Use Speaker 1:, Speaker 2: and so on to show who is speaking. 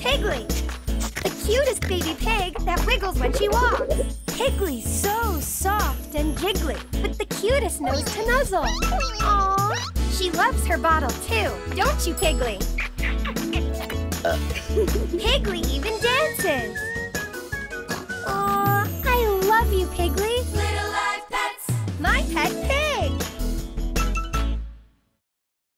Speaker 1: Piggy, the cutest baby pig that wiggles when she walks. Piggy's so soft and jiggly, with the cutest nose to nuzzle. Aww, she loves her bottle too, don't you, Piggy? Piggy even dances.